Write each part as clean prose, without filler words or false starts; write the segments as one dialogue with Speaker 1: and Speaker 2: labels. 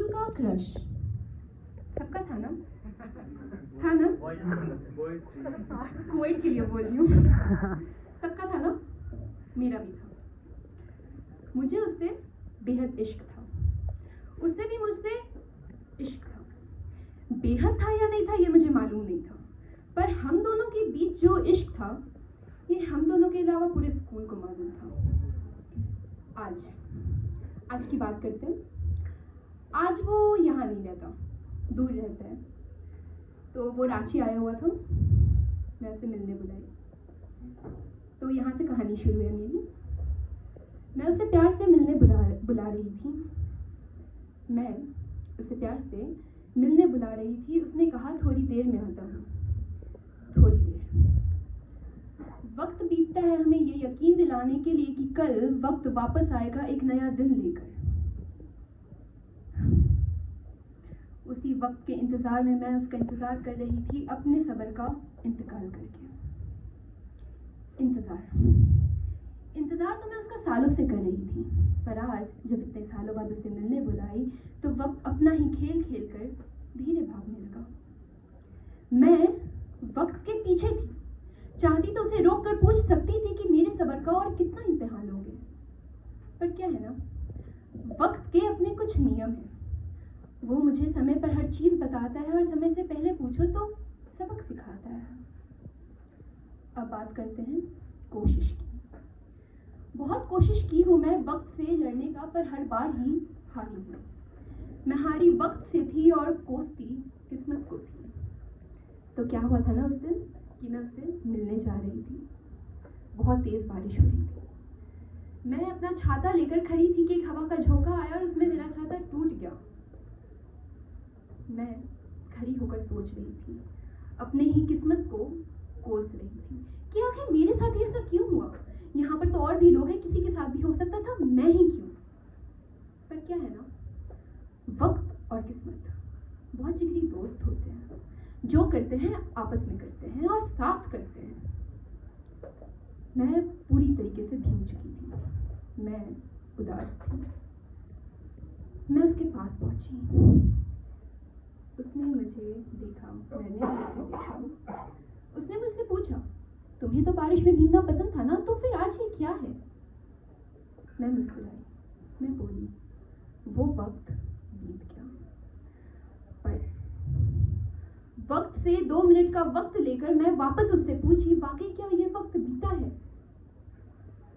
Speaker 1: का क्रश सबका था ना? था ना? कोविड के लिए बोल रही हूँ। सबका था ना? मेरा भी था। मुझे उससे बेहद इश्क था, उससे भी मुझसे इश्क था। बेहद था या नहीं था ये मुझे मालूम नहीं था, पर हम दोनों के बीच जो इश्क था ये हम दोनों के अलावा पूरे स्कूल को मालूम था। आज की बात करते हैं। आज वो यहाँ नहीं रहता, दूर रहता है। तो वो रांची आया हुआ था, मैं उसे मिलने बुलाई। तो यहाँ से कहानी शुरू है मेरी। मैं उसे प्यार से मिलने बुला रही थी। मैं उसे प्यार से मिलने बुला रही थी। उसने कहा थोड़ी देर में आता हूँ। थोड़ी देर। वक्त बीतता है हमें ये यकीन दिलाने के लिए कि कल वक्त वापस आएगा एक नया दिन लेकर। उसी वक्त के इंतजार में मैं उसका इंतजार कर रही थी, अपने सब्र का इंतकाल करके। इंतजार तो मैं उसका सालों से कर रही थी, पर आज जब इतने सालों बाद उसे मिलने बुलाई तो वक्त अपना ही खेल खेल कर धीरे भागने लगा। मैं वक्त के पीछे थी, चाहती तो उसे रोक कर पूछ सकती थी कि मेरे सब्र का और कितना इम्तिहान लोगे। पर क्या है ना, वक्त के अपने कुछ नियम हैं। वो मुझे समय पर हर चीज बताता है और समय से पहले पूछो तो सबक सिखाता है। अब बात करते हैं कोशिश की। बहुत कोशिश की हूं मैं वक्त से लड़ने का, पर हर बार ही हारी हूं। मैं हारी वक्त से थी और कोसती किस्मत को थी। तो क्या हुआ था ना उस दिन कि मैं उससे मिलने जा रही थी। बहुत तेज बारिश हो रही थी। मैं अपना छाता लेकर खड़ी थी कि एक हवा का झोंका आया और उसमें मेरा छाता टूट गया। मैं खड़ी होकर सोच रही थी, अपने ही किस्मत को कोस रही थी कि आखिर मेरे साथ ये ऐसा क्यों हुआ। यहाँ पर तो और भी लोग हैं, किसी के साथ भी हो सकता था, मैं ही क्यों। पर क्या है ना, वक्त और किस्मत बहुत जिगरी दोस्त होते हैं। जो करते हैं आपस में करते हैं और साथ करते हैं। मैं पूरी तरीके से भीग चुकी थी, मैं उदास थी। मैं उसके पास पहुंची। उसने मुझे देखा, मैंने उसे देखा। उसने मुझसे पूछा, तुम्हें तो बारिश में भीगना पसंद था ना, तो फिर आज ये क्या है। मैं मुस्कुराई, मैं बोली, वो वक्त बीत गया। पर वक्त से 2 मिनट का वक्त लेकर मैं वापस उससे पूछी, वाकई क्या ये वक्त बीता है।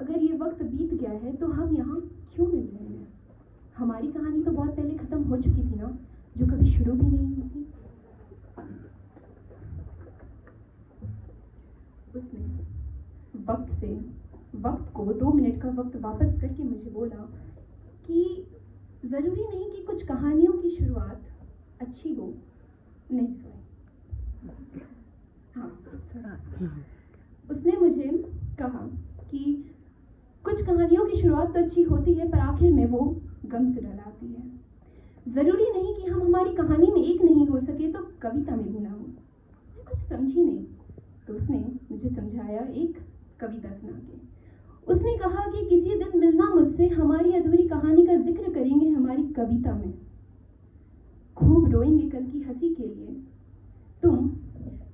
Speaker 1: अगर ये वक्त बीत गया है तो हम यहाँ क्यों मिल रहे हैं। हमारी कहानी तो बहुत पहले खत्म हो चुकी थी ना, जो कभी शुरू भी नहीं हुई थी। उसने वक्त को 2 मिनट का वक्त वापस करके मुझे बोला कि जरूरी नहीं कि कुछ कहानियों की शुरुआत अच्छी हो। नहीं हाँ, उसने मुझे कहा कि कुछ कहानियों की शुरुआत तो अच्छी होती है, पर आखिर में वो गम से डराती है। जरूरी नहीं कि हम हमारी कहानी में एक नहीं हो सके तो कविता में भी ना हो। मैं कुछ समझी नहीं, तो उसने मुझे समझाया एक कविता सुना के। उसने कहा कि किसी दिन मिलना मुझसे, हमारी अधूरी कहानी का जिक्र करेंगे हमारी कविता में। खूब रोएंगे कल की हंसी के लिए। तुम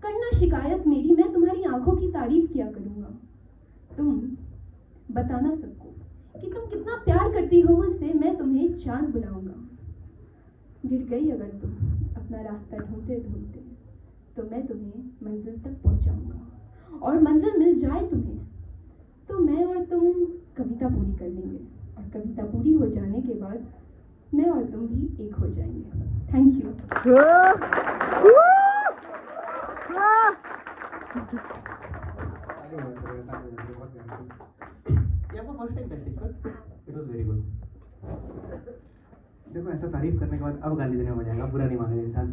Speaker 1: करना शिकायत मेरी, मैं तुम्हारी आंखों की तारीफ किया करूंगा। तुम बताना सबको कि तुम कितना प्यार करती हो मुझसे, मैं तुम्हें चांद बुलाऊंगा। गिर गई अगर तुम अपना रास्ता ढूंढते ढूंढते, तो मैं तुम्हें मंजिल तक पहुंचाऊंगा। और मंजिल मिल जाए तुम्हें तो मैं और तुम कविता पूरी कर लेंगे, और कविता पूरी हो जाने के बाद मैं और तुम भी एक हो जाएंगे। Thank you.
Speaker 2: देखो ऐसा तारीफ करने के बाद अब गाली देने में मजा आएगा, बुरा नहीं मानेगा इंसान।